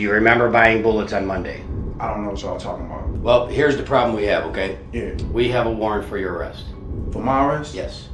you remember buying bullets on Monday? I don't know what y'all talking about. Well, here's the problem we have, okay? Yeah. We have a warrant for your arrest. For my arrest? Yes.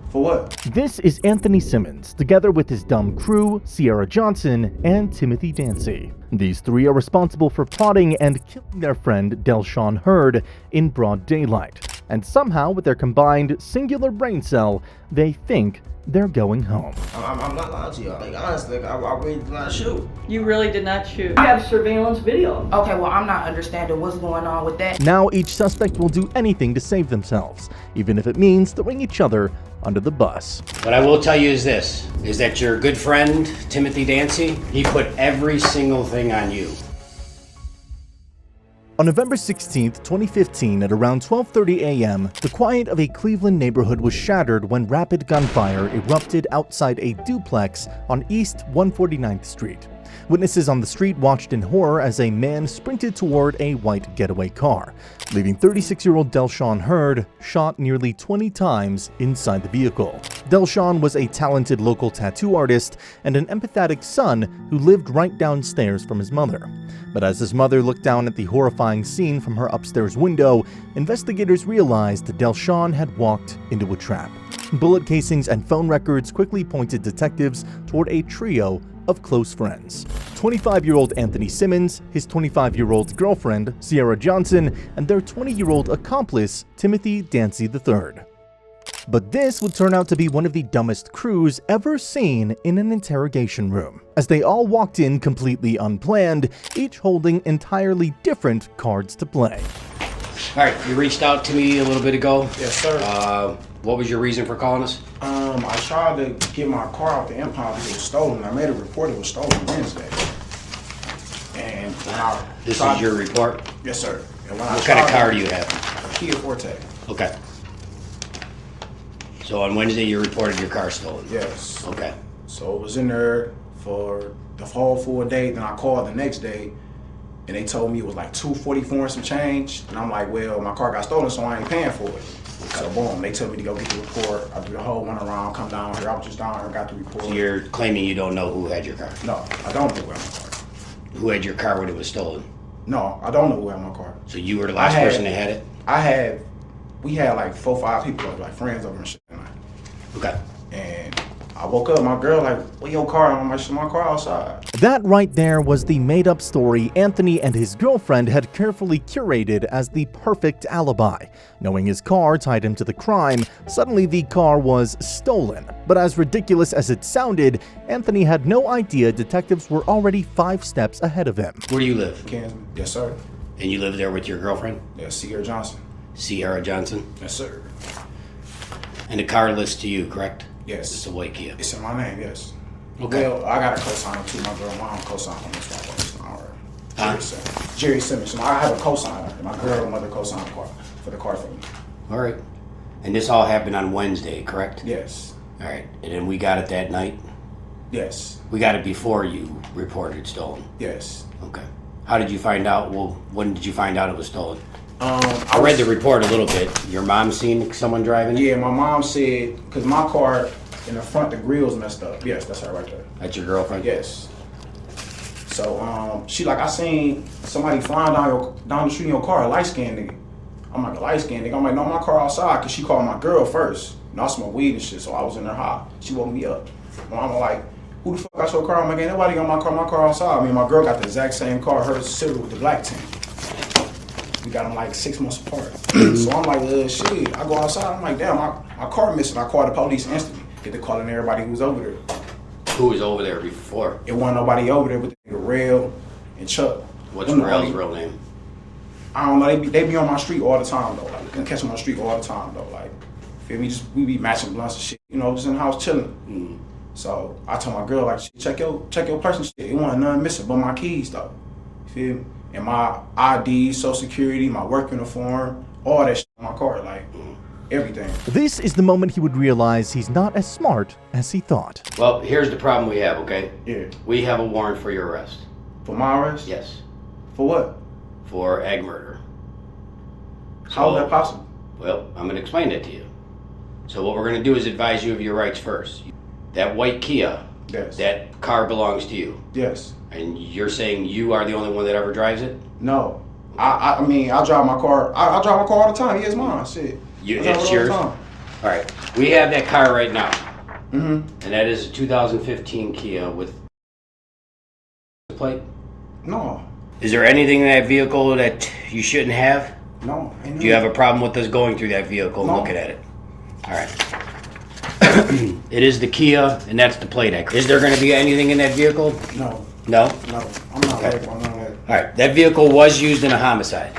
For what? This is Anthony Simmons, together with his dumb crew, Sierra Johnson and Timothy Dancy. These three are responsible for plotting and killing their friend Delshawn Hurd in broad daylight. And somehow, with their combined singular brain cell, they think they're going home. I'm not lying to you. Like, honestly, I really did not shoot. You really did not shoot. You have surveillance video. Okay, well, I'm not understanding what's going on with that. Now each suspect will do anything to save themselves, even if it means throwing each other under the bus. What I will tell you is this, is that your good friend, Timothy Dancy, he put every single thing on you. On November 16, 2015, at around 12:30 a.m., the quiet of a Cleveland neighborhood was shattered when rapid gunfire erupted outside a duplex on East 149th Street. Witnesses on the street watched in horror as a man sprinted toward a white getaway car, leaving 36-year-old Delshawn Hurd shot nearly 20 times inside the vehicle. Delshawn was a talented local tattoo artist and an empathetic son who lived right downstairs from his mother. But as his mother looked down at the horrifying scene from her upstairs window, investigators realized that Delshawn had walked into a trap. Bullet casings and phone records quickly pointed detectives toward a trio of close friends. 25-year-old Anthony Simmons, his 25-year-old girlfriend, Sierra Johnson, and their 20-year-old accomplice, Timothy Dancy III. But this would turn out to be one of the dumbest crews ever seen in an interrogation room, as they all walked in completely unplanned, each holding entirely different cards to play. All right, you reached out to me a little bit ago. Yes, sir. What was your reason for calling us? I tried to get my car off the impound because it was stolen. I made a report it was stolen Wednesday. And when This is your report? Yes, sir. And when What kind of car do you have? A Kia Forte. Okay. So on Wednesday you reported your car stolen? Yes. Okay. So it was in there for the whole full day. Then I called the next day and they told me it was like $244 and some change. And I'm like, well, my car got stolen, so I ain't paying for it. So boom, they told me to go get the report. I do the whole one around, come down here. I was just down here and got the report. So you're claiming you don't know who had your car? No, I don't know who had my car. Who had your car when it was stolen? No, I don't know who had my car. So you were the last person that had it? We had like 4 or 5 people, like friends over and shit. Okay. And I woke up, my girl like, where your car? I'm like, my car outside. That right there was the made-up story Anthony and his girlfriend had carefully curated as the perfect alibi. Knowing his car tied him to the crime, suddenly the car was stolen. But as ridiculous as it sounded, Anthony had no idea detectives were already 5 steps ahead of him. Where do you live? Kansas. Yes, sir. And you live there with your girlfriend? Yes, Sierra Johnson. Sierra Johnson? Yes, sir. And the car lists to you, correct? Yes. It's a white Kia. It's in my name, yes. Okay. Well, I got a co-signer too. My girl mom co-signed on this one. Huh? Jerry Simmons. So I have a co-signer. My girl mother co-signed for the car for me. All right. And this all happened on Wednesday, correct? Yes. All right. And then we got it that night? Yes. We got it before you reported it stolen? Yes. Okay. How did you find out? Well, when did you find out it was stolen? I read the report a little bit. Your mom seen someone driving it? Yeah, my mom said, because my car in the front, the grill's messed up. Yes, that's her right there. That's your girlfriend? Yes. So she like, I seen somebody flying down the street in your car, a light-skinned nigga. I'm like, a light-skinned nigga? I'm like, no, my car outside, because she called my girl first. And I smoke weed and shit, so I was in her high. She woke me up. I'm like, who the fuck got your car? I'm like, ain't nobody got my car outside. I mean, my girl got the exact same car, hers silver with the black tint. We got them like 6 months apart. So I'm like, shit, I go outside, I'm like, damn, my car missing. I called the police instantly. Get to calling everybody who was over there. Who was over there before? It wasn't nobody over there but Rail and Chuck. What's Rail's real name? I don't know, they be on my street all the time though. Like, you can catch them on the street all the time though. Like, feel me, we be matching blunts and shit. You know, just in the house chilling. So I told my girl, like, check your person shit. It wasn't nothing missing but my keys though. You feel me? And my ID, Social Security, my work uniform, all that shit on my car, like, everything. This is the moment he would realize he's not as smart as he thought. Well, here's the problem we have, okay? Yeah. We have a warrant for your arrest. For my arrest? Yes. For what? For egg murder. How is that possible? Well, I'm going to explain that to you. So what we're going to do is advise you of your rights first. That white Kia Yes. That car belongs to you. Yes. And you're saying you are the only one that ever drives it? No. I mean, I drive my car. I drive my car all the time. Yeah, it's mine. Shit. It's yours? All right. We have that car right now. And that is a 2015 Kia with the plate? No. Is there anything in that vehicle that you shouldn't have? No. Do you have a problem with us going through that vehicle and No. looking at it? All right. It is the Kia, and that's the plate. Is there going to be anything in that vehicle? No. No? No. I'm not like on that. All right. That vehicle was used in a homicide.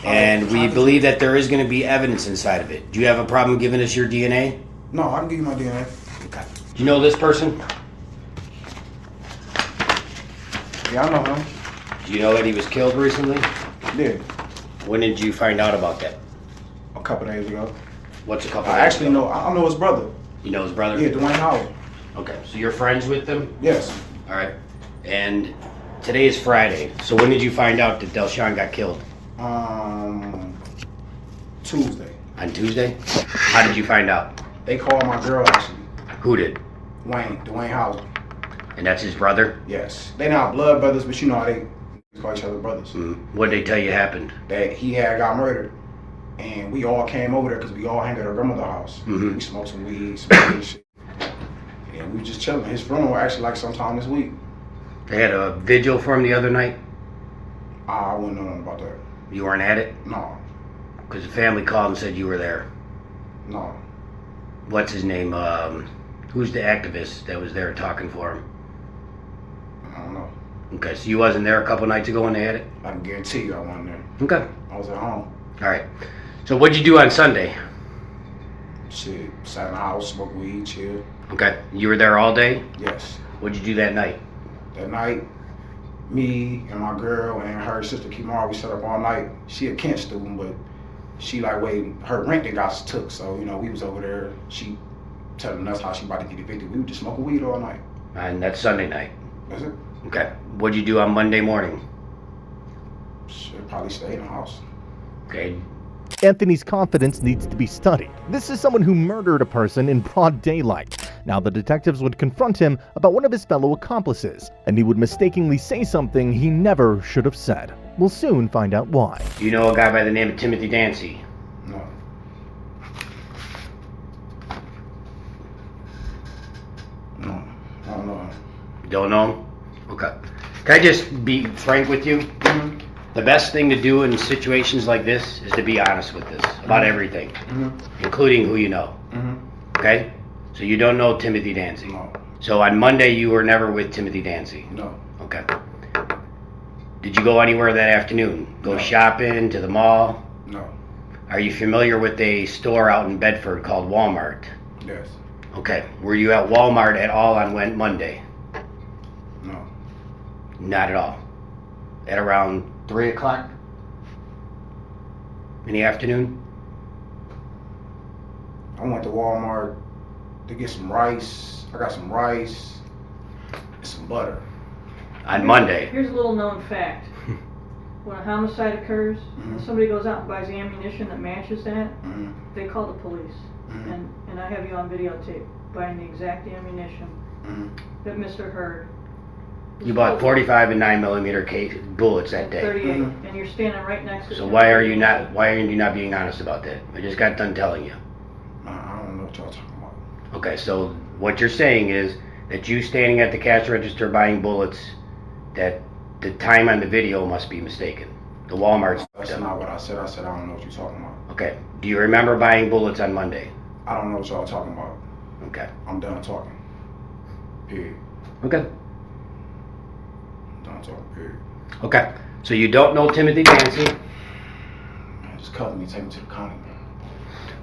And we believe that there is going to be evidence inside of it. Do you have a problem giving us your DNA? No, I can give you my DNA. Okay. Do you know this person? Yeah, I know him. Do you know that he was killed recently? Yeah. When did you find out about that? A couple days ago. What's a couple I days actually ago? I know his brother. You know his brother? Yeah, Dwayne Howard. Okay. So you're friends with them? Yes. All right. And today is Friday. So when did you find out that Delshawn got killed? Tuesday. On Tuesday? How did you find out? They called my girl actually. Who did? Dwayne Howard. And that's his brother? Yes. They not blood brothers, but you know how they call each other brothers. What did they tell you happened? That he had got murdered. And we all came over there because we all hang at our grandmother's house. We smoked some weed, some weed shit. And we just chilling. His funeral actually like sometime this week. They had a vigil for him the other night? I wouldn't know nothing about that. You weren't at it? No. Because the family called and said you were there. No. What's his name? Who's the activist that was there talking for him? I don't know. Okay, so you wasn't there a couple nights ago when they had it? I can guarantee you I wasn't there. Okay. I was at home. All right. So what'd you do on Sunday? Shit. Sat in the house, smoked weed, chill. Okay. You were there all day? Yes. What'd you do that night? That night, me and my girl and her sister Kimara, we sat up all night. She a Kent student, but she like waiting. Her rent that got took, so you know we was over there. She telling us how she about to get evicted. We were just smoking weed all night. And that's Sunday night. That's it. Okay. What'd you do on Monday morning? Should probably stay in the house. Okay. Anthony's confidence needs to be studied. This is someone who murdered a person in broad daylight. Now the detectives would confront him about one of his fellow accomplices, and he would mistakenly say something he never should have said. We'll soon find out why. Do you know a guy by the name of Timothy Dancy? No. No. I don't know him. Don't know him? Okay. Can I just be frank with you? The best thing to do in situations like this is to be honest with us about everything, including who you know. Okay? So you don't know Timothy Dancy? No. So on Monday you were never with Timothy Dancy? No. Okay. Did you go anywhere that afternoon? Go shopping, to the mall? No. Are you familiar with a store out in Bedford called Walmart? Yes. Okay. Were you at Walmart at all on Monday? No. Not at all. At around 3 o'clock in the afternoon? I went to Walmart to get some rice. I got some rice and some butter. On Monday? Here's a little known fact. When a homicide occurs, and somebody goes out and buys ammunition that matches that, they call the police. And I have you on videotape buying the exact ammunition that Mr. Hurd. You bought 45 and 9mm bullets that day. 38, and you're standing right next to. So why are you not being honest about that? I just got done telling you. I don't know what y'all talking about. Okay, so what you're saying is that you standing at the cash register buying bullets, that the time on the video must be mistaken. The Walmart's. That's not what I said. I said I don't know what you're talking about. Okay. Do you remember buying bullets on Monday? I don't know what y'all talking about. Okay. I'm done talking. Period. Okay. Done talking. Period. Okay. So you don't know Timothy Dancy? Man, just cut me. Take me to the county, man.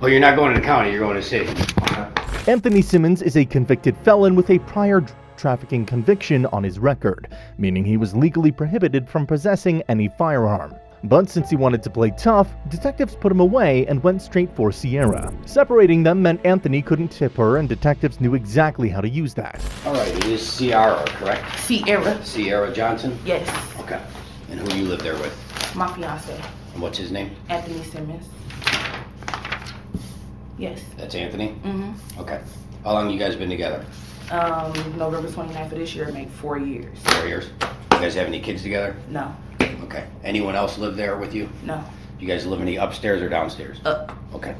Well, you're not going to the county. You're going to the city. Okay. Anthony Simmons is a convicted felon with a prior trafficking conviction on his record, meaning he was legally prohibited from possessing any firearm. But since he wanted to play tough, detectives put him away and went straight for Sierra. Separating them meant Anthony couldn't tip her, and detectives knew exactly how to use that. All right. It is Sierra, correct? Sierra. Sierra Johnson? Yes. Okay. And who do you live there with? My fiance, And what's his name? Anthony Simmons. Yes. That's Anthony? Mm-hmm. Okay. How long you guys been together? November 29th of this year make 4 years. 4 years. You guys have any kids together? No. Okay. Anyone else live there with you? No. You guys live in the upstairs or downstairs? Up. Okay.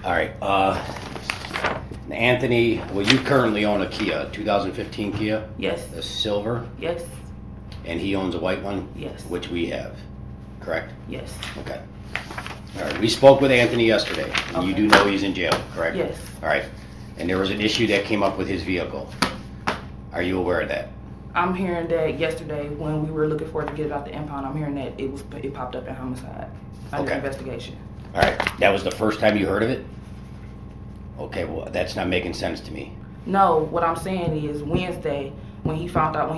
All right. Anthony, well, you currently own a Kia, 2015 Kia? Yes. A silver? Yes. And he owns a white one? Yes. Which we have, correct? Yes. Okay. All right. We spoke with Anthony yesterday. And you Okay. do know he's in jail, correct? Yes. All right. And there was an issue that came up with his vehicle. Are you aware of that? I'm hearing that yesterday when we were looking for it to get it out the impound, I'm hearing that it popped up in homicide under Okay. investigation. All right. That was the first time you heard of it? Okay, well, that's not making sense to me. No, what I'm saying is Wednesday when he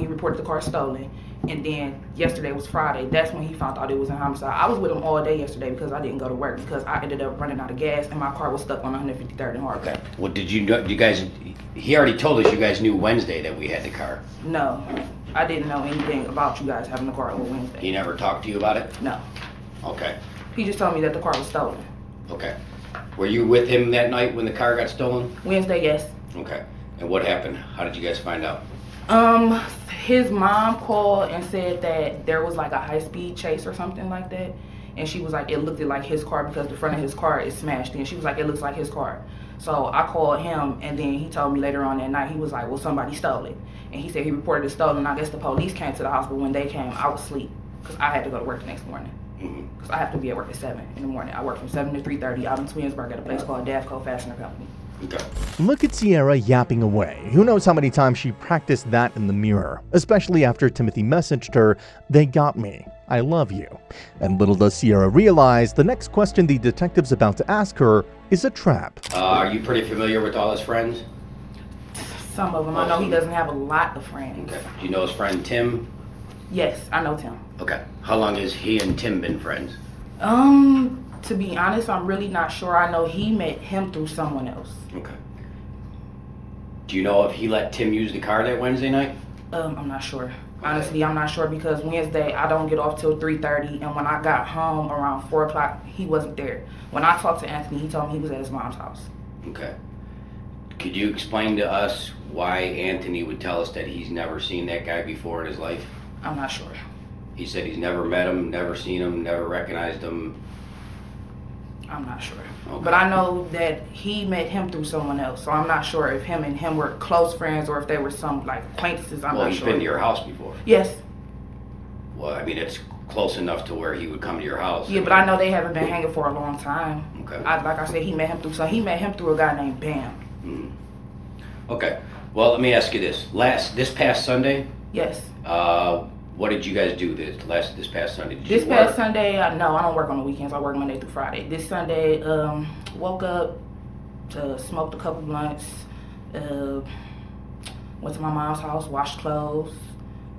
reported the car stolen, and then yesterday was Friday, that's when he found out it was in homicide. I was with him all day yesterday because I didn't go to work because I ended up running out of gas and my car was stuck on 153rd and Harvard. Okay. Well, did you know, you guys, he already told us you guys knew Wednesday that we had the car. No, I didn't know anything about you guys having the car on Wednesday. He never talked to you about it? No. Okay. He just told me that the car was stolen. Okay. Were you with him that night when the car got stolen? Wednesday, yes. Okay. And what happened? How did you guys find out? His mom called and said that there was like a high-speed chase or something like that. And she was like, it looked like his car because the front of his car is smashed in. She was like, it looks like his car. So I called him and then he told me later on that night, he was like, well, somebody stole it. And he said he reported it stolen. I guess the police came to the house, but when they came, I was asleep because I had to go to work the next morning. Because I have to be at work at 7 in the morning. I work from 7 to 3:30 out in Twinsburg at a place called Davco Fastener Company. Okay. Look at Sierra yapping away. Who knows how many times she practiced that in the mirror, especially after Timothy messaged her, "They got me. I love you." And little does Sierra realize the next question the detective's about to ask her is a trap. Are you pretty familiar with all his friends? Some of them. I know he doesn't have a lot of friends. Okay. Do you know his friend Tim? Yes, I know Tim. Okay. How long has he and Tim been friends? To be honest, I'm really not sure. I know he met him through someone else. Okay. Do you know if he let Tim use the car that Wednesday night? I'm not sure. Honestly, I'm not sure because Wednesday I don't get off till 3:30, and when I got home around 4 o'clock, he wasn't there. When I talked to Anthony, he told me he was at his mom's house. Okay. Could you explain to us why Anthony would tell us that he's never seen that guy before in his life? I'm not sure. He said he's never met him, never seen him, never recognized him. I'm not sure. Okay. But I know that he met him through someone else, so I'm not sure if him and him were close friends or if they were some like acquaintances. I'm Well, not he's sure. been to your house before. Yes. Well, I mean, it's close enough to where he would come to your house. Yeah, but I know they haven't been hanging for a long time. Okay. Like I said, he met him through a guy named Bam. Okay. Well, let me ask you this. This past Sunday, Yes. what did you guys do this past Sunday? Did This you past work? Sunday, no, I don't work on the weekends. I work Monday through Friday. This Sunday, woke up, smoked a couple blunts, went to my mom's house, washed clothes.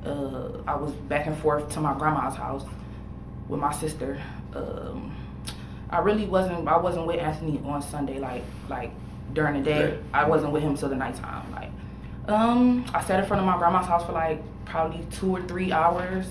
I was back and forth to my grandma's house with my sister. I wasn't with Anthony on Sunday, like during the day. Okay. I wasn't with him till the nighttime. I sat in front of my grandma's house for like probably 2 or 3 hours,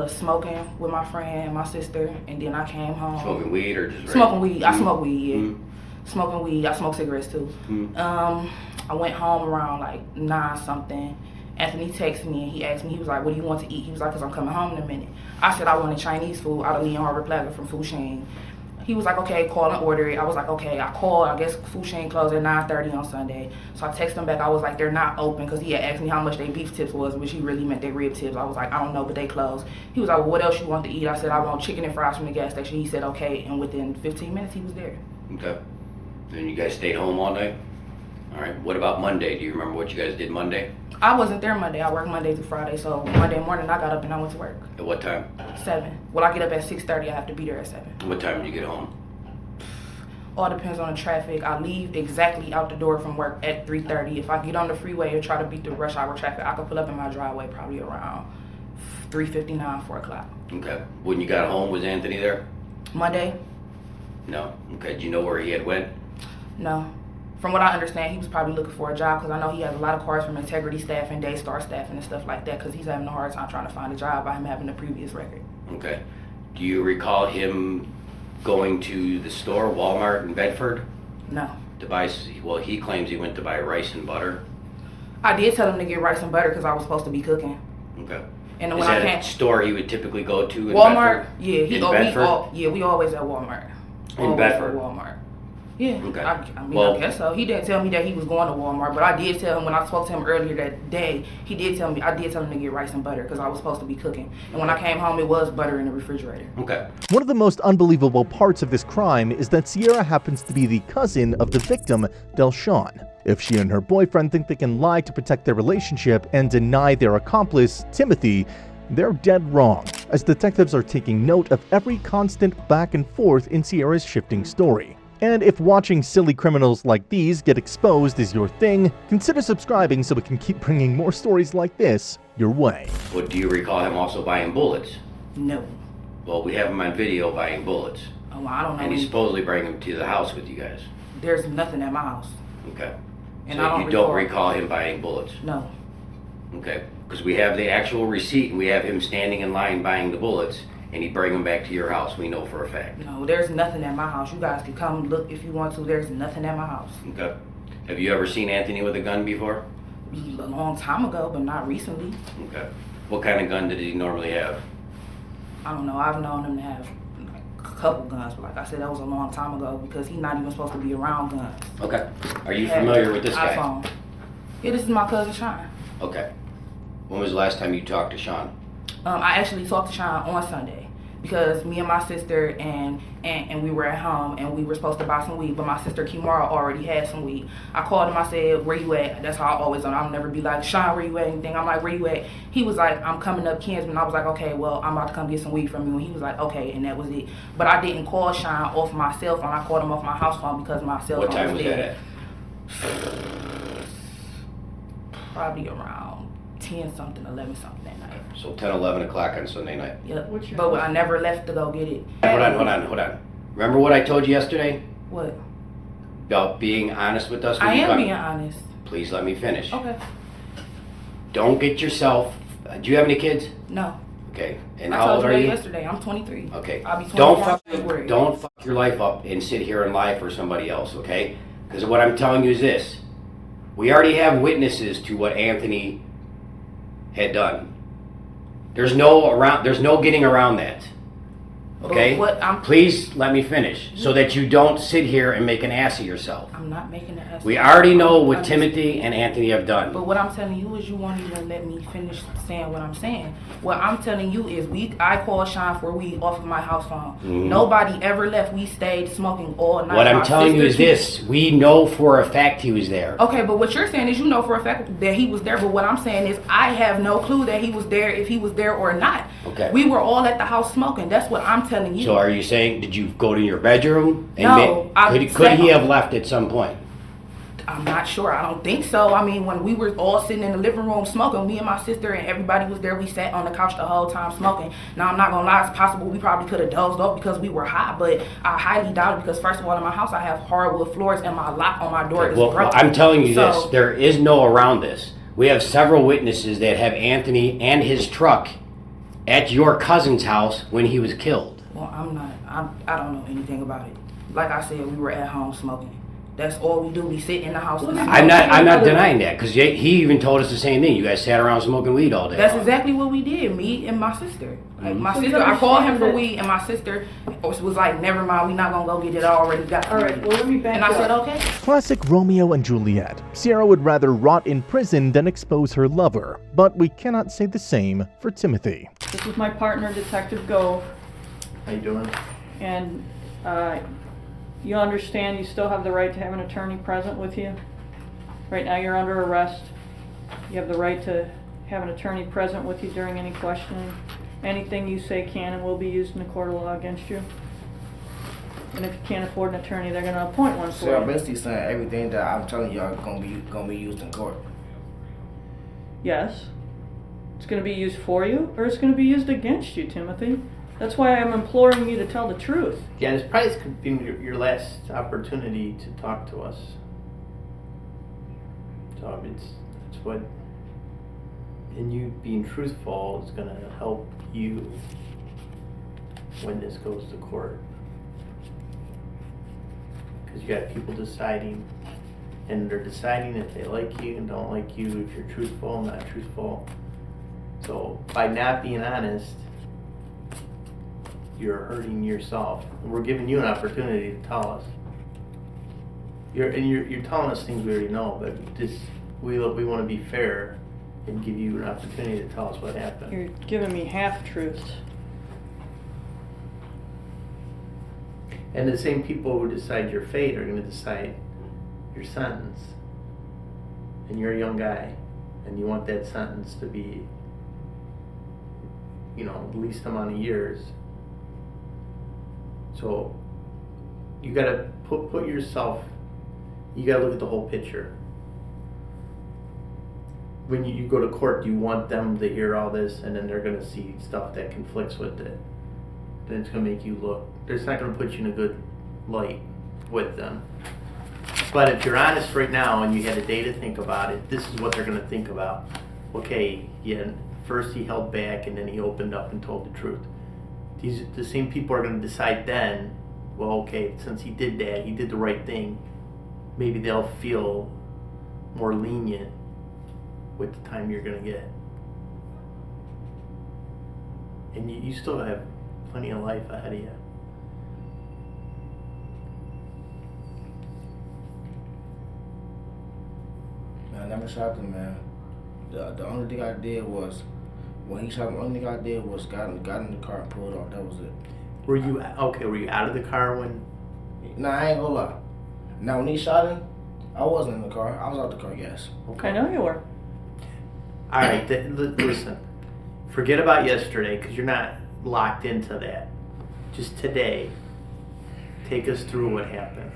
smoking with my friend and my sister, and then I came home. Smoking weed or just Smoking weed. I smoke weed, yeah. Mhm. Smoking weed. I smoke cigarettes too. I went home around like 9 something. Anthony texted me and he asked me, he was like, "What do you want to eat?" He was like, "Cause I'm coming home in a minute." I said I wanted Chinese food out of Leon Harbor Plaza from Fushing. He was like, "Okay, call and order it." I was like, "Okay." I called. I guess Fushing closed at 9:30 on Sunday. So I texted him back. I was like, "They're not open," because he had asked me how much their beef tips was, which he really meant their rib tips. I was like, "I don't know, but they closed." He was like, "Well, what else you want to eat?" I said, "I want chicken and fries from the gas station." He said, "Okay," and within 15 minutes he was there. Okay. And you guys stayed home all day? All right. What about Monday? Do you remember what you guys did Monday? I wasn't there Monday. I work Monday through Friday. So Monday morning I got up and I went to work. At what time? 7. Well, I get up at 6:30. I have to be there at 7. What time did you get home? All depends on the traffic. I leave exactly out the door from work at 3:30. If I get on the freeway or try to beat the rush hour traffic, I could pull up in my driveway probably around 3:59, 4 o'clock. Okay. When you got home, was Anthony there? Monday? No. Okay. Do you know where he had went? No. From what I understand, he was probably looking for a job because I know he has a lot of calls from integrity staff and Daystar staff and stuff like that because he's having a hard time trying to find a job by him having a previous record. Okay. Do you recall him going to the store, Walmart in Bedford? No. to buy, well, he claims he went to buy rice and butter. I did tell him to get rice and butter because I was supposed to be cooking. Okay. And then Is when I that a can't, store he would typically go to in Walmart. Bedford? Yeah, In Bedford? we always at Walmart. In Always Bedford? At Walmart. Yeah. Okay. I mean, Well- I guess so. He didn't tell me that he was going to Walmart, but I did tell him when I spoke to him earlier that day. He did tell me I did tell him to get rice and butter because I was supposed to be cooking. And when I came home, it was butter in the refrigerator. Okay. One of the most unbelievable parts of this crime is that Sierra happens to be the cousin of the victim, Delshawn. If she and her boyfriend think they can lie to protect their relationship and deny their accomplice, Timothy, they're dead wrong, as detectives are taking note of every constant back and forth in Sierra's shifting story. And if watching silly criminals like these get exposed is your thing, consider subscribing so we can keep bringing more stories like this your way. Well, do you recall him also buying bullets? No. Well, we have him on video buying bullets. Oh, well, I don't know. And he's supposedly bringing them to the house with you guys. There's nothing at my house. Okay. And So I don't you don't recall him buying bullets? No. Okay. Because we have the actual receipt and we have him standing in line buying the bullets and he'd bring them back to your house, we know for a fact. No, there's nothing at my house. You guys can come look if you want to. There's nothing at my house. Okay. Have you ever seen Anthony with a gun before? A long time ago, but not recently. Okay. What kind of gun did he normally have? I don't know. I've known him to have like a couple guns, but like I said, that was a long time ago because he's not even supposed to be around guns. Okay. Are you He had familiar with this guy? iPhone. Yeah, this is my cousin Sean. Okay. When was the last time you talked to Sean? I actually talked to Sean on Sunday because me and my sister and we were at home and we were supposed to buy some weed, but my sister Kimara already had some weed. I called him, I said, where you at? That's how I always on. I'll never be like, Sean, where you at? Anything. I'm like, where you at? He was like, I'm coming up Kinsman. I was like, okay, well, I'm about to come get some weed from you. And he was like, okay, and that was it. But I didn't call Sean off my cell phone. I called him off my house phone because my cell What phone time was that dead. at? Probably around 10 something, 11 something that night. So 10, 11 o'clock on Sunday night. Yep. What's your But I never left to go get it. Hold on. Remember what I told you yesterday What? about being honest with us? when I you am come? being honest. Please let me finish. Okay. Don't get yourself. Do you have any kids? No. Okay. And I how told old you are that you? yesterday. I'm 23. Okay. I'll be 24 Don't in February. don't fuck your life up and sit here and lie for somebody else, okay? Because what I'm telling you is this: we already have witnesses to what Anthony had done. There's no getting around that. Okay? But Please let me finish so that you don't sit here and make an ass of yourself. I'm not making an ass. We already know what Timothy and Anthony have done. But what I'm telling you is you won't even let me finish saying what I'm saying. What I'm telling you is I called Sean for weed off of my house phone. Mhm. Nobody ever left. We stayed smoking all night. What I'm My telling you is sister- this: we know for a fact he was there. Okay, but what you're saying is you know for a fact that he was there. But what I'm saying is I have no clue that he was there, if he was there or not. Okay. We were all at the house smoking. That's what I'm telling you. So are you saying, did you go to your bedroom? And No, could he have left at some point? I'm not sure. I don't think so. I mean, when we were all sitting in the living room smoking, me and my sister and everybody was there. We sat on the couch the whole time smoking. Now, I'm not going to lie. It's possible we probably could have dozed off because we were high, but I highly doubt it because, first of all, in my house, I have hardwood floors and my lock on my door is Well, broken. I'm telling you So- this: there is no around this. We have several witnesses that have Anthony and his truck at your cousin's house when he was killed. Well, I don't know anything about it. Like I said, we were at home smoking. That's all we do. We sit in the house and smoke. I'm not denying that because he even told us the same thing. You guys sat around smoking weed all day. That's exactly what we did, me and my sister. Like my So you sister, I called him for understand weed, and my sister was like, "Never mind, we not gonna go get it. I already got All right, weed." well, let me back And I you said, up. "Okay." Classic Romeo and Juliet. Sierra would rather rot in prison than expose her lover, but we cannot say the same for Timothy. This is my partner, Detective Gove, How you doing? and you understand you still have the right to have an attorney present with you. Right now you're under arrest. You have the right to have an attorney present with you during any questioning. Anything you say can and will be used in the court of law against you. And if you can't afford an attorney, they're going to appoint one So I'm for you. basically saying everything that I'm telling y'all gonna be used in court. Yes. It's going to be used for you, or it's going to be used against you, Timothy. That's why I'm imploring you to tell the truth. Yeah, this probably could be your last opportunity to talk to us. So it's what, and you being truthful is gonna help you when this goes to court. because you got people deciding, and they're deciding if they like you and don't like you, if you're truthful, not truthful. So by not being honest, you're hurting yourself. And we're giving you an opportunity to tell us. You're telling us things we already know, but just we want to be fair and give you an opportunity to tell us what happened. You're giving me half truths. And the same people who decide your fate are going to decide your sentence. And you're a young guy, and you want that sentence to be, the least amount of years. So you got to put yourself. You got to look at the whole picture. When you go to court, you want them to hear all this, and then they're going to see stuff that conflicts with it. Then it's going to make you look. It's not going to put you in a good light with them. But if you're honest right now and you had a day to think about it, this is what they're going to think about. Okay, yeah, first he held back, and then he opened up and told the truth. The same people are going to decide then, well, okay, since he did that, he did the right thing. Maybe they'll feel more lenient with the time you're going to get. And you still have plenty of life ahead of you. I never shot him, man. The only thing I did was, when he shot him, the only thing I did was got in the car and pulled off. That was it. Were you out of the car when? Nah, I ain't gonna lie. Now, when he shot him, I wasn't in the car. I was out the car, yes. Okay. I know you were. All right, listen. Forget about yesterday, because you're not locked into that. Just today, take us through what happened.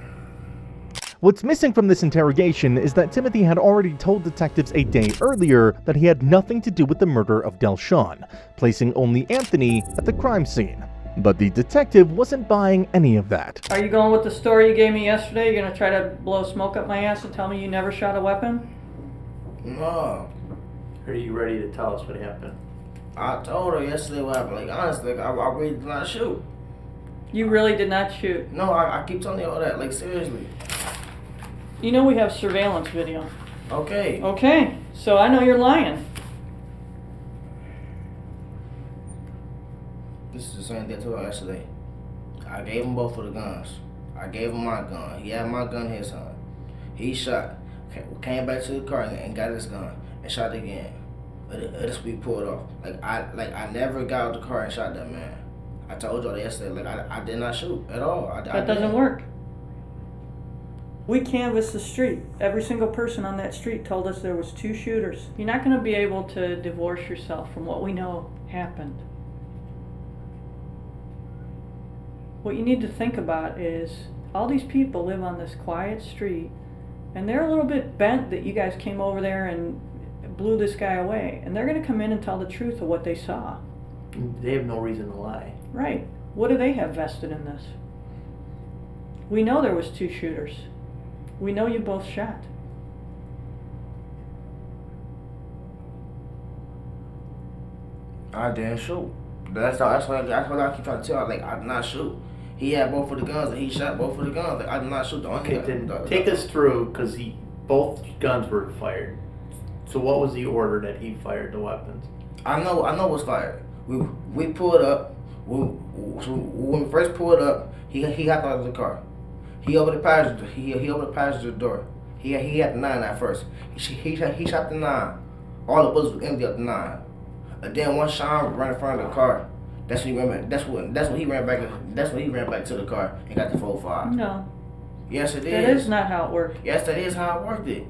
What's missing from this interrogation is that Timothy had already told detectives a day earlier that he had nothing to do with the murder of Delshawn, placing only Anthony at the crime scene. But the detective wasn't buying any of that. Are you going with the story you gave me yesterday? You're gonna try to blow smoke up my ass and tell me you never shot a weapon? No. Are you ready to tell us what happened? I told her yesterday what happened. Like, honestly, I really did not shoot. You really did not shoot. No, I keep telling you all that. Like, seriously. You know we have surveillance video. Okay. Okay, so I know you're lying. This is the same thing I told her yesterday. I gave him both of the guns. I gave him my gun. He had my gun in his hand. He shot. Came back to the car and got his gun and shot again. It'll be pulled off. I never got out the car and shot that man. I told y'all yesterday. I did not shoot at all. That doesn't work. We canvassed the street. Every single person on that street told us there was 2 shooters. You're not going to be able to divorce yourself from what we know happened. What you need to think about is all these people live on this quiet street, and they're a little bit bent that you guys came over there and blew this guy away, and they're going to come in and tell the truth of what they saw. They have no reason to lie. Right. What do they have vested in this? We know there was 2 shooters. We know you both shot. I didn't shoot. That's what I keep trying to tell her. Like, I did not shoot. He had both of the guns and he shot both of the guns. Like, I did not shoot. The only Then take us through, because both guns were fired. So what was the order that he fired the weapons? I know what's fired. We pulled up. When we first pulled up, he hopped out of the car. He opened the passenger. He opened the passenger door. He had the 9 at first. He shot the 9. All the bullets were empty up the 9. And then one Sean ran in front of the car. That's when he ran back. That's when he ran back. That's when he ran back to the car and got the 4.5. No. Yes, it is. That is not how it worked. Yes, that is how it worked. It.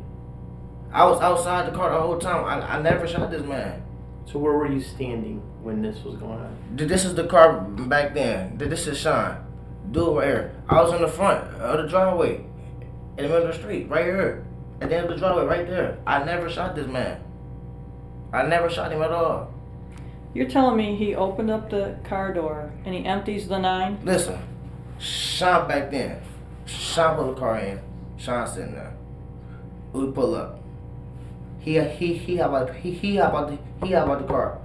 I was outside the car the whole time. I never shot this man. So where were you standing when this was going on? This is the car back then. This is Sean. Dude right here. I was in the front of the driveway, in the middle of the street, right here. At the end of the driveway, right there. I never shot this man. I never shot him at all. You're telling me he opened up the car door and he empties the 9? Listen, Sean back then. Sean put the car in. Sean sitting there. We pull up. He hop out the car.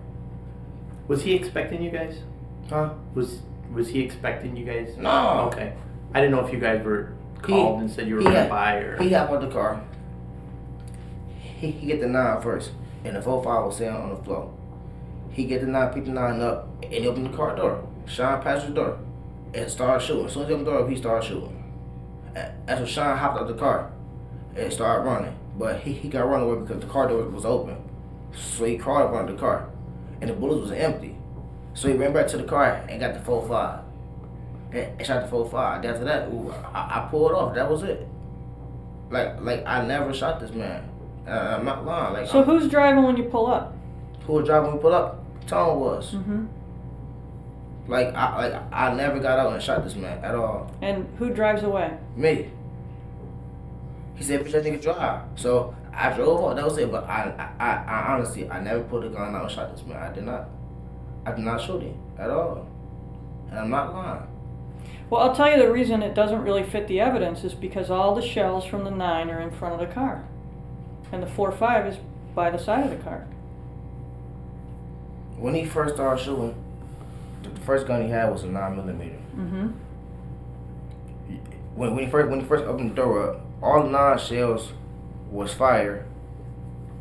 Was he expecting you guys? Huh? Was he expecting you guys? No. Okay. I didn't know if you guys were called and said you were gonna buy or? He got out the car. He get the 9 first, and the 4-5 was sitting on the floor. He get the 9, pick the 9 up, and he opened the car door. Sean passed the door and started shooting. As soon as he opened the door, he started shooting. That's when Sean hopped out the car and started running. But he got run away because the car door was open. So he crawled up under the car, and the bullets was empty. So he ran back to the car and got the 4-5. And shot the 4-5. After that, I pulled off. That was it. Like I never shot this man. I'm not lying. Like, So who's driving when you pull up? Who was driving when we pull up? Tone was. Mm-hmm. I never got out and shot this man at all. And who drives away? Me. He said, "Bitch, that nigga drive." So I drove off. That was it. But I honestly, I never pulled a gun out and shot this man. I did not shoot him at all. And I'm not lying. Well, I'll tell you the reason it doesn't really fit the evidence is because all the shells from the 9 are in front of the car. And the 4.5 is by the side of the car. When he first started shooting, the first gun he had was a 9mm. Mm-hmm. When he first opened the door up, all the 9 shells was fired.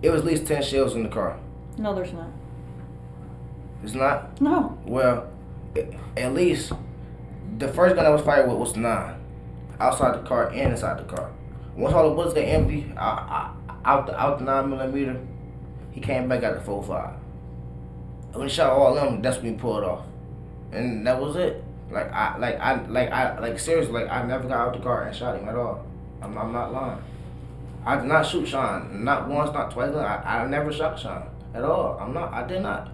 It was at least 10 shells in the car. No, there's not. It's not? No. Well, at least the first gun that was fired was 9. Outside the car and inside the car. Once all the bullets got empty, out the 9mm, he came back at the 4.5. When he shot all of them, that's when he pulled off. And that was it. Seriously, I never got out the car and shot him at all. I'm not lying. I did not shoot Sean. Not once, not twice. I never shot Sean at all. I did not.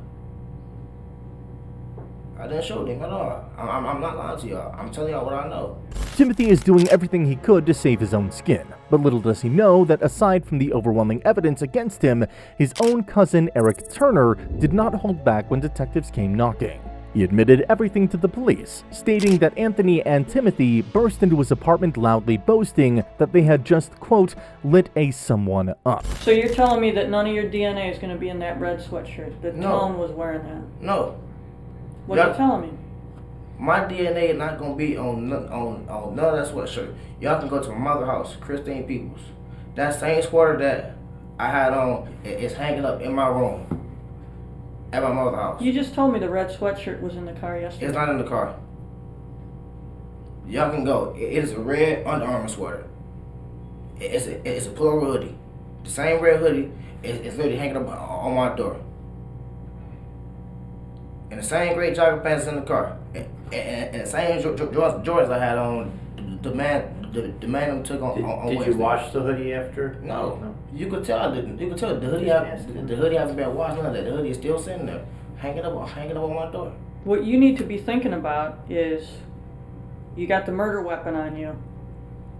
I didn't shoot him at all. I'm not lying to y'all. I'm telling y'all what I know. Timothy is doing everything he could to save his own skin, but little does he know that aside from the overwhelming evidence against him, his own cousin Eric Turner did not hold back when detectives came knocking. He admitted everything to the police, stating that Anthony and Timothy burst into his apartment loudly boasting that they had just, quote, lit someone up. So you're telling me that none of your DNA is going to be in that red sweatshirt? That No. Tom was wearing that? No. What are you telling me? My DNA is not gonna be on none of that sweatshirt. Y'all can go to my mother's house, Christine Peoples. That same sweater that I had on is hanging up in my room at my mother's house. You just told me the red sweatshirt was in the car yesterday. It's not in the car. Y'all can go. It is a red Under Armour sweater. It's a pullover hoodie. The same red hoodie is literally hanging up on my door. And the same gray jogger pants in the car. And the same Jordans I had on. The man them took on Did Wednesday. you wash the hoodie after? No. You could tell I didn't. You could tell the hoodie hasn't been washed. None of that. The hoodie is still sitting there, hanging up on my door. What you need to be thinking about is you got the murder weapon on you.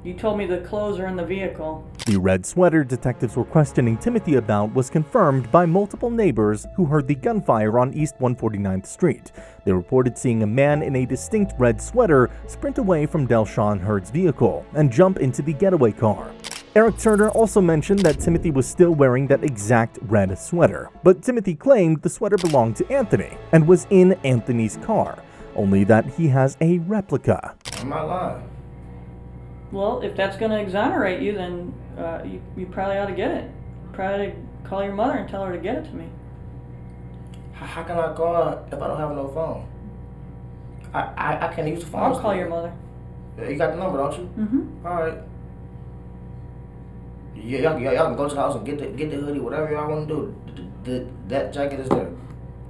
You told me the clothes are in the vehicle. The red sweater detectives were questioning Timothy about was confirmed by multiple neighbors who heard the gunfire on East 149th Street. They reported seeing a man in a distinct red sweater sprint away from Delshawn Hurd's vehicle and jump into the getaway car. Eric Turner also mentioned that Timothy was still wearing that exact red sweater, but Timothy claimed the sweater belonged to Anthony and was in Anthony's car, only that he has a replica. I'm not lying. Well, if that's going to exonerate you, then you probably ought to get it. Probably call your mother and tell her to get it to me. How can I call her if I don't have no phone? I can't use the phone. I'll call your mother. You got the number, don't you? Mm-hmm. All right. Yeah, y'all can go to the house and get the hoodie, whatever y'all want to do. That jacket is there.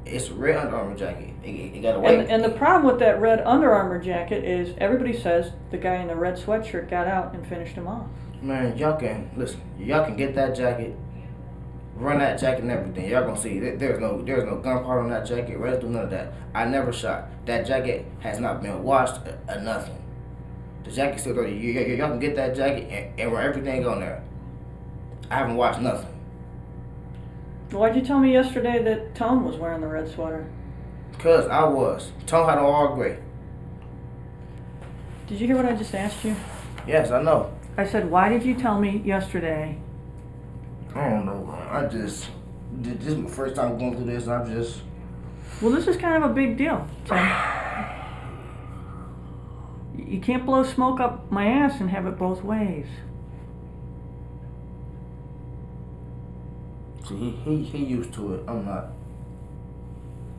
It's a red Under Armour jacket. It got a white. And the problem with that red Under Armour jacket is everybody says the guy in the red sweatshirt got out and finished him off. Man, y'all can get that jacket, run that jacket and everything. Y'all gonna see there's no gunpowder on that jacket, residue, none of that. I never shot. That jacket has not been washed or nothing. The jacket's still there. Y'all can get that jacket and run everything on there. I haven't washed nothing. Why'd you tell me yesterday that Tone was wearing the red sweater? Because I was. Tone had on all gray. Did you hear what I just asked you? Yes, I know. I said, why did you tell me yesterday? I don't know, man. This is my first time going through this, and I'm just... Well, this is kind of a big deal, Tim. You can't blow smoke up my ass and have it both ways. See, he used to it. I'm not.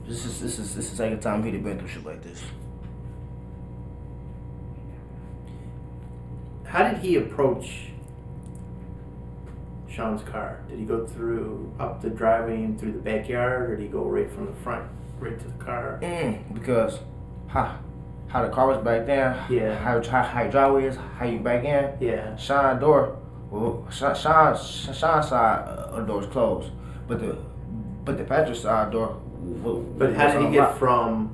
This is the second time he'd been through shit like this. How did he approach Sean's car? Did he go up the driveway and through the backyard, or did he go right from the front, right to the car? Because how the car was back there, Yeah. how your driveway is, how you back in. Yeah. Sean's door, Sean's side of the door was closed, but the passenger side door. But how did he get from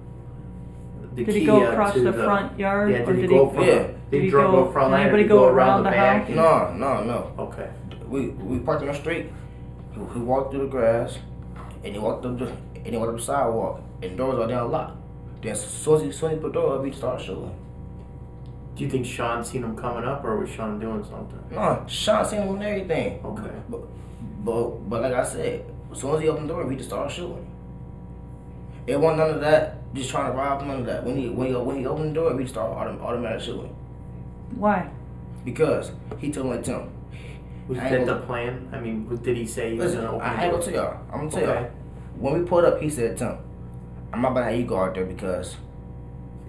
the Did Kia he go across to the front yard? Yeah, or did he did go from? Yeah. Did he go- go from did there? anybody Did he go around around the the back? house? No. Okay. We parked on the street. He walked through the grass, and he walked up the sidewalk, and the doors are down locked. Then as soon as he put the door up, he started shooting. Do you think Sean seen him coming up, or was Sean doing something? No, Sean seen him and everything. Okay. But like I said, as soon as he opened the door, he just started shooting. It wasn't none of that, just trying to rob him, none of that. When he opened the door, we started automatic shooting. Why? Because he told me to tell him. Was I ain't that the gonna- plan? I mean, did he say he was Listen, gonna open I the ain't door? gonna tell y'all. I'm gonna tell Okay. y'all. When we pulled up, he said to him, I'm not about how you go out there because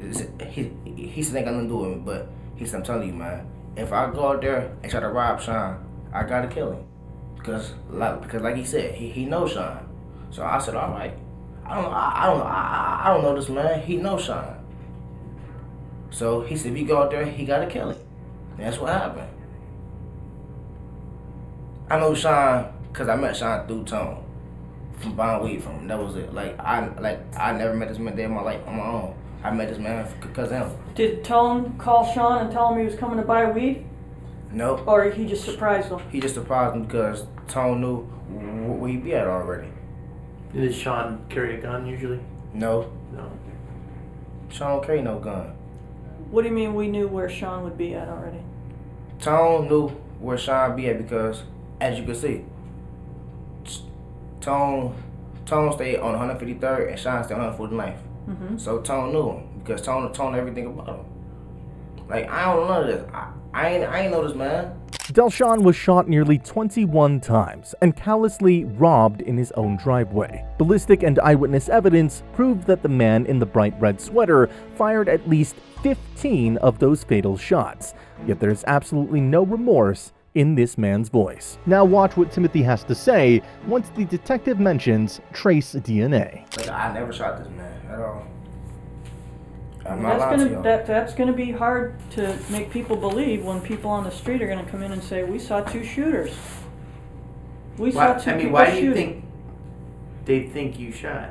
he said ain't got nothing to do with me, but he said, I'm telling you, man, if I go out there and try to rob Sean, I gotta kill him. Because like he said, he knows Sean. So I said, all right. I don't know this man. He knows Sean. So he said, if you go out there, he gotta kill him. And that's what happened. I know Sean because I met Sean through Tone from buying weed from him. That was it. I never met this man a day in my life on my own. I met this man because of him. Did Tone call Sean and tell him he was coming to buy weed? No, Or he just surprised him? he just surprised him because Tone knew where he be at already. Did Sean carry a gun usually? No, No. Sean don't carry no gun. What do you mean we knew where Sean would be at already? Tone knew where Sean be at because, as you can see, Tone stayed on 153rd and Sean stayed on 149th. Mm-hmm. So Tone knew him because Tone everything about him. Like, I don't know this. I ain't know this man. Delshawn was shot nearly 21 times and callously robbed in his own driveway. Ballistic and eyewitness evidence proved that the man in the bright red sweater fired at least 15 of those fatal shots, yet there's absolutely no remorse in this man's voice. Now watch what Timothy has to say once the detective mentions trace DNA. Like, I never shot this man at all. I'm not lying to y'all. That's gonna be hard to make people believe when people on the street are gonna come in and say, we saw two shooters. We saw two people why do you shooting. think they think you shot?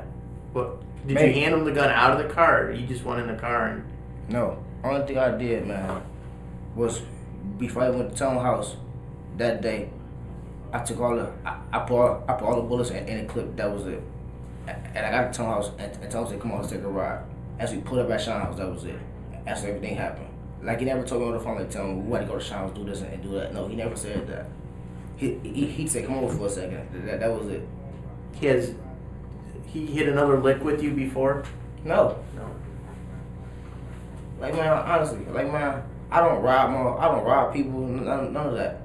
What? Did Maybe. you hand him the gun out of the car, or you just went in the car and? No, only thing I did, man, was before I went to Town House that day, I took all the, I put all the bullets in a clip. That was it. And I got to Town House and Tom said, "Come on, let's take a ride." As we put up at Sean House, that was it. As everything happened. Like, he never told me on the phone, like, tell me, we want to go to Sean House, do this and do that. No, he never said that. He said, come over for a second. That was it. He hit another lick with you before? No. No. Like, man, honestly, like, man, I don't rob people, none of that.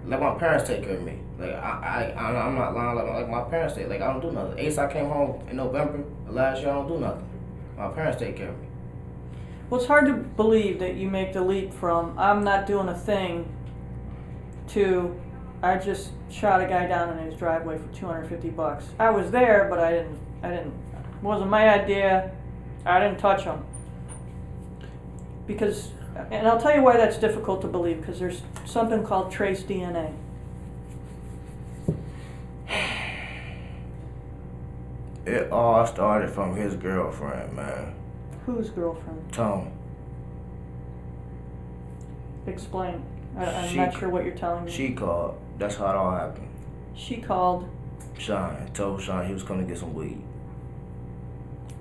Like, my parents take care of me. Like, I'm not lying, like my parents take, like, I don't do nothing. Ace, I came home in November last year, I don't do nothing. My parents take care of me. Well, it's hard to believe that you make the leap from, I'm not doing a thing, to, I just shot a guy down in his driveway for $250. I was there, but I didn't, it wasn't my idea, I didn't touch him. Because, and I'll tell you why that's difficult to believe, because there's something called trace DNA. It all started from his girlfriend, man. Whose girlfriend? Tom. Explain. I'm She- not sure what you're telling me. She called. That's how it all happened. She called. Sean told Sean he was coming to get some weed.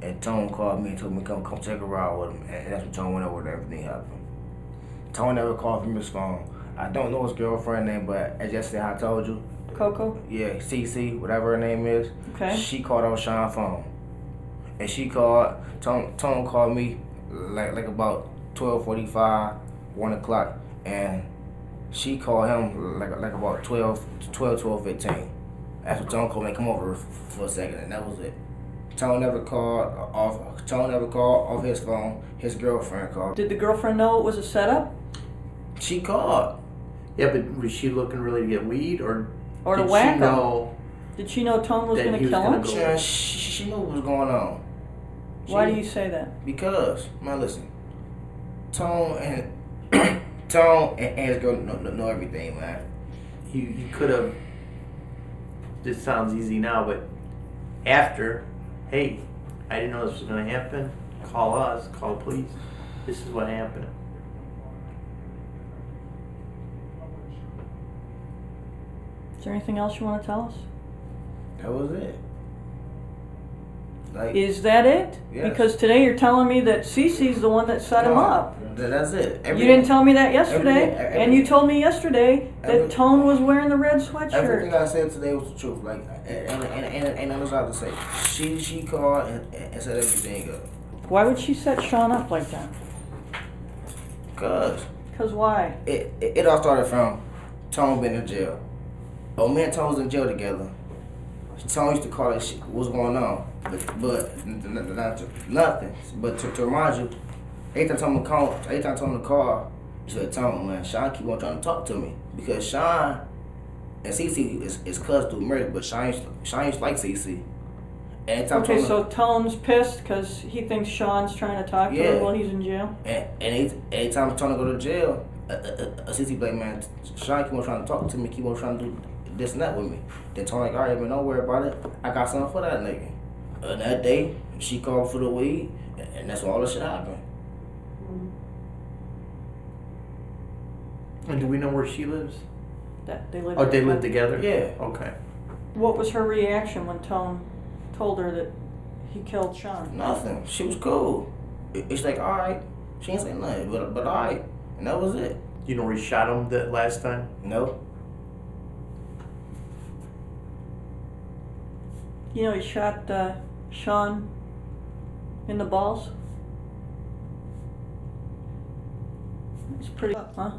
And Tone called me and told me come take a ride with him. And that's when Tone went over and everything happened. Tone never called from his phone. I don't know his girlfriend name, but as yesterday I told you, Coco? yeah, CC, whatever her name is. Okay. She called on Sean's phone. And she called, Tone called me like about 12:45, 1 o'clock, and she called him like about 12:15. After Tone called me, come over for a second, and that was it. Tone never called off his phone. His girlfriend called. Did the girlfriend know it was a setup? She called. Yeah, but was she looking really to get weed, or Or to did whack she him? know? Did she know Tone was that going to he was kill gonna him? go- She knew what was going on. Why do you say that? Because, man, listen, Tone and his girl know everything, man. You could have. This sounds easy now, but after, hey, I didn't know this was going to happen. Call us, call the police. This is what happened. Is there anything else you want to tell us? That was it. Like, Is that it? Yes. Because today you're telling me that Cece's the one that set him no, up. That's it. You didn't tell me that yesterday, every- and you told me yesterday that every- Tone was wearing the red Everything sweatshirt. I said today was the truth. Like, and nothing else I have to say. She called and said everything up. Why would she set Sean up like that? Cause Because why? it all started from Tone being in jail. Oh, me and Tone was in jail together. Tone used to call that shit, what's going on? But nothing. But to remind you, every time Tone to call, you said, Tone, man, Sean keep on trying to talk to me. Because Sean and Cece is cussed through murder, but Sean used to like Cece. Anytime Okay, Tone, so Tone's pissed because he thinks Sean's trying to talk to Yeah. him while he's in jail? and anytime Tone go to jail, Cece be like, man, Sean keep on trying to talk to me, keep on trying to do this and that with me. Then Tone like, all right, man, don't worry about it. I got something for that nigga. And that day, she called for the weed, and that's when all this shit happened. And do we know where she lives? That they live. Oh, they live together? Yeah. Okay. What was her reaction when Tone told her that he killed Sean? Nothing. She was cool. It's like, all right. She ain't say nothing, but all right. And that was it. You know where he shot him that last time? No. You know he shot Sean in the balls? It's pretty up, huh?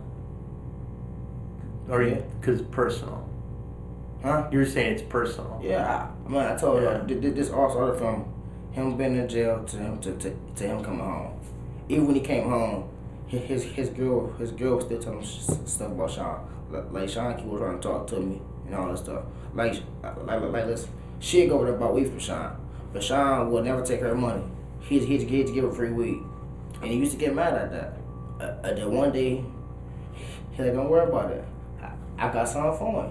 Or Yeah. because it's personal? Huh? You were saying it's personal. Yeah, I told Yeah. her this all started from him being in jail to him coming home. Even when he came home, his girl was still telling him stuff about Sean. Like Sean keep trying to talk to me and all that stuff. Like listen, she'd go over there about weed from Sean, but Sean would never take her money. He'd give her free weed, and he used to get mad at that. Then one day, he like, don't worry about it. I got something for him.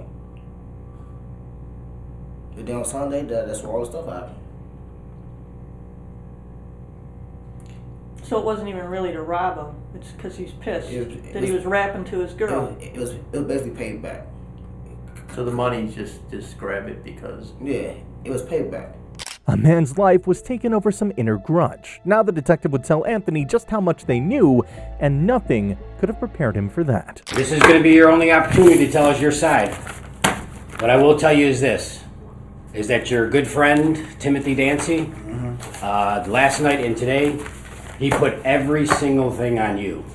And then on Sunday, that's where all the stuff happened. So it wasn't even really to rob him. It's because he's pissed It that he was rapping to his girl. It was basically payback. So the money, just grab it because... Yeah, it was payback. A man's life was taken over some inner grudge. Now the detective would tell Anthony just how much they knew, and nothing could have prepared him for that. This is going to be your only opportunity to tell us your side. What I will tell you is this, is that your good friend, Timothy Dancy, last night and today, he put every single thing on you.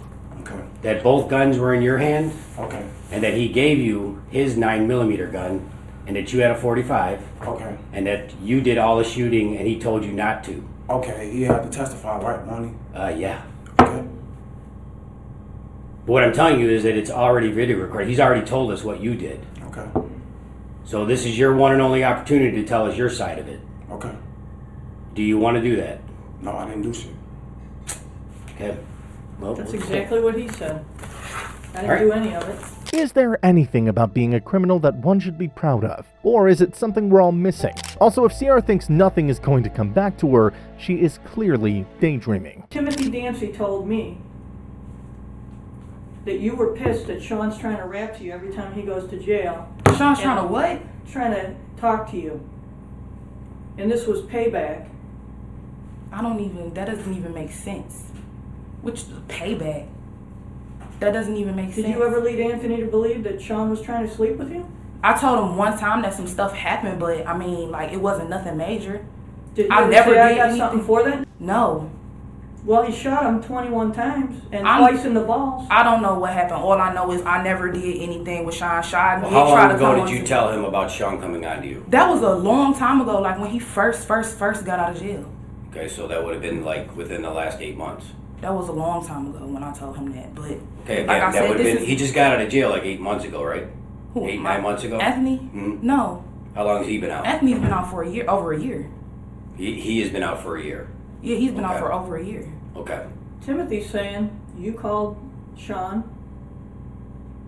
Okay. That both guns were in your hand, Okay. and that he gave you his 9mm gun, and that you had a .45, Okay. and that you did all the shooting and he told you not to. Okay. He had to testify, right, Money? Yeah. Okay. But what I'm telling you is that it's already video recorded. He's already told us what you did. Okay. So this is your one and only opportunity to tell us your side of it. Okay. Do you want to do that? No, I didn't do shit. Okay. Well, That's we'll- exactly what he said. I didn't All right. do any of it. Is there anything about being a criminal that one should be proud of? Or is it something we're all missing? Also, if Sierra thinks nothing is going to come back to her, she is clearly daydreaming. Timothy Dancy told me that you were pissed that Sean's trying to rap to you every time he goes to jail. Sean's trying to what? Trying to talk to you. And this was payback. That doesn't even make sense. Which, payback? That doesn't even make sense. Did you ever lead Anthony to believe that Sean was trying to sleep with you? I told him one time that some stuff happened, but it wasn't nothing major. Did you I ever never say I did got anything. something for that? No. Well, he shot him 21 times and twice in the balls. I don't know what happened. All I know is I never did anything with Sean. Sean Well, did how try long to ago come did you on tell him about Sean coming on to you? That was a long time ago, like when he first got out of jail. Okay, so that would have been like within the last 8 months. That was a long time ago when I told him that. But Okay, again, like I that said, would have this been. is- He just got out of jail like 8 months ago, right? Who, 8, 9 months ago. Anthony? Mhm. No. How long has he been out? Anthony's been out for a year, over a year. He has been out for a year. Yeah, he's been out Okay. for over a year. Okay. Timothy's saying you called Sean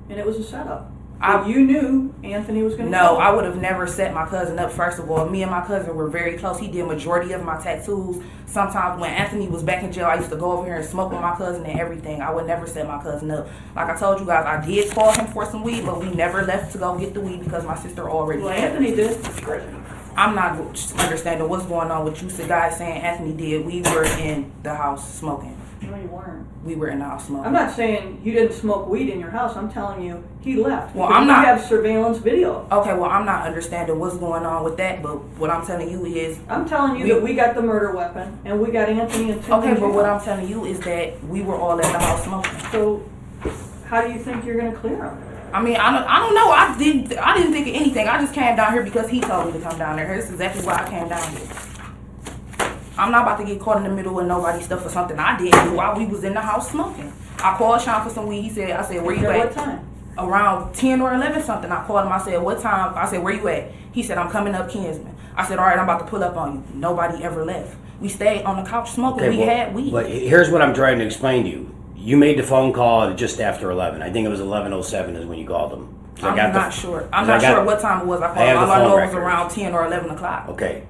and it was a setup. I- You knew Anthony was going to No, I would have never set my cousin up. First of all, me and my cousin were very close. He did majority of my tattoos. Sometimes when Anthony was back in jail, I used to go over here and smoke with my cousin and everything. I would never set my cousin up. Like I told you guys, I did call him for some weed, but we never left to go get the weed because my sister already Well, had Anthony it. did. I'm not understanding what's going on with you guys saying Anthony did. We were in the house smoking. No, you weren't. We were in the house smoking. I'm not saying you didn't smoke weed in your house. I'm telling you he left. Well, Because I'm we not- have surveillance video. Okay, well, I'm not understanding what's going on with that, but what I'm telling you is... I'm telling you that we got the murder weapon and we got Anthony and Tim. Okay, in but what jail. I'm telling you is that we were all at the house smoking. So, how do you think you're going to clear him? I mean, I don't know. I didn't think of anything. I just came down here because he told me to come down there. That's exactly why I came down here. I'm not about to get caught in the middle of nobody's stuff for something I didn't do while we was in the house smoking. I called Sean for some weed. I said, where you At at? what time? Around 10 or 11 something. I called him. I said, what time? I said, where you at? He said, I'm coming up Kinsman. I said, all right, I'm about to pull up on you. Nobody ever left. We stayed on the couch smoking. We had weed. But here's what I'm trying to explain to you. You made the phone call just after 11. I think it was 11:07 is when you called him. I'm not sure. I'm 'cause not sure what time it was. I called I have him. the All I phone know it was records. around 10 or 11 o'clock. Okay.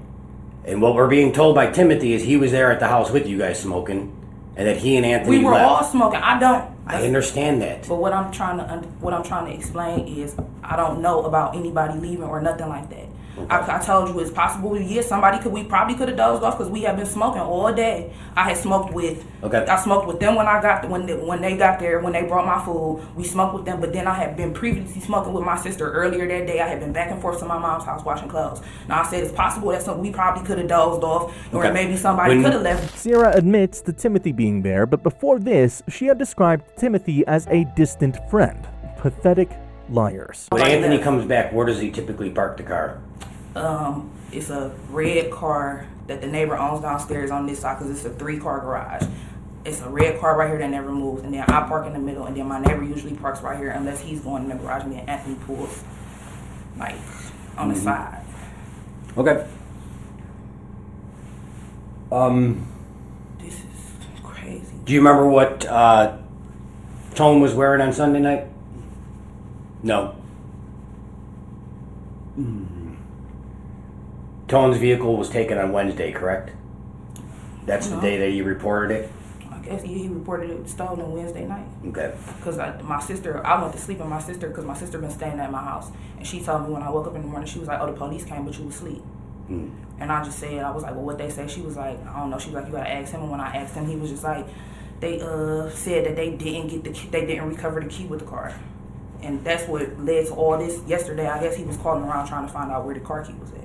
And what we're being told by Timothy is he was there at the house with you guys smoking, and that he and Anthony We were left. all smoking. I understand that. But what I'm trying to explain is I don't know about anybody leaving or nothing like that. Okay. I told you it's possible. Yes, we probably could have dozed off because we have been smoking all day. I had smoked with. Okay. I smoked with them when I got when they got there, when they brought my food. We smoked with them, but then I had been previously smoking with my sister earlier that day. I had been back and forth to my mom's house washing clothes. Now I said it's possible that we probably could have dozed off, or Okay. maybe somebody could have left. Sierra admits to Timothy being there, but before this, she had described Timothy as a distant friend. Pathetic liars. When Anthony comes back, where does he typically park the car? It's a red car that the neighbor owns downstairs on this side because it's a 3-car garage. It's a red car right here that never moves, and then I park in the middle, and then my neighbor usually parks right here unless he's going in the garage, and then Anthony pulls like on the side. Okay. This is crazy. Do you remember what Tone was wearing on Sunday night? No. Tone's vehicle was taken on Wednesday, correct? That's the No. day that he reported it? I guess he reported it stolen Wednesday night. Okay. Because my sister, I went to sleep with my sister because my sister been staying at my house. And she told me when I woke up in the morning, she was like, oh, the police came, but you was asleep. And I just said, I was like, well, what they say? She was like, I don't know. She was like, you gotta ask him. And when I asked him, he was just like, they said that they didn't recover the key with the car. And that's what led to all this. Yesterday, I guess he was calling around trying to find out where the car key was at.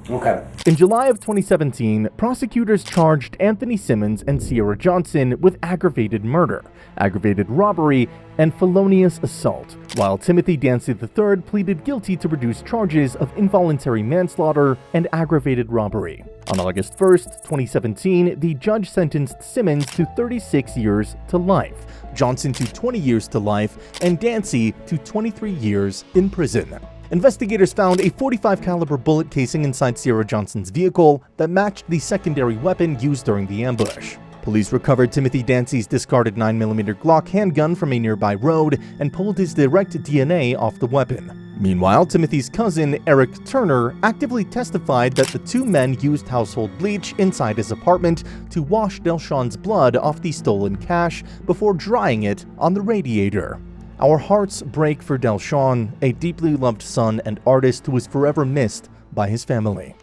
Okay. In July of 2017, prosecutors charged Anthony Simmons and Sierra Johnson with aggravated murder, aggravated robbery, and felonious assault, while Timothy Dancy III pleaded guilty to reduced charges of involuntary manslaughter and aggravated robbery. On August 1st, 2017, the judge sentenced Simmons to 36 years to life, Johnson to 20 years to life, and Dancy to 23 years in prison. Investigators found a .45 caliber bullet casing inside Sierra Johnson's vehicle that matched the secondary weapon used during the ambush. Police recovered Timothy Dancy's discarded 9mm Glock handgun from a nearby road and pulled his direct DNA off the weapon. Meanwhile, Timothy's cousin, Eric Turner, actively testified that the two men used household bleach inside his apartment to wash Delshawn's blood off the stolen cash before drying it on the radiator. Our hearts break for Delshawn, a deeply loved son and artist who was forever missed by his family.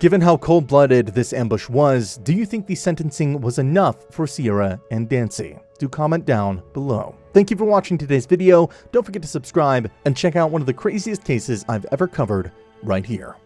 Given how cold-blooded this ambush was, do you think the sentencing was enough for Sierra and Dancy? Do comment down below. Thank you for watching today's video. Don't forget to subscribe and check out one of the craziest cases I've ever covered right here.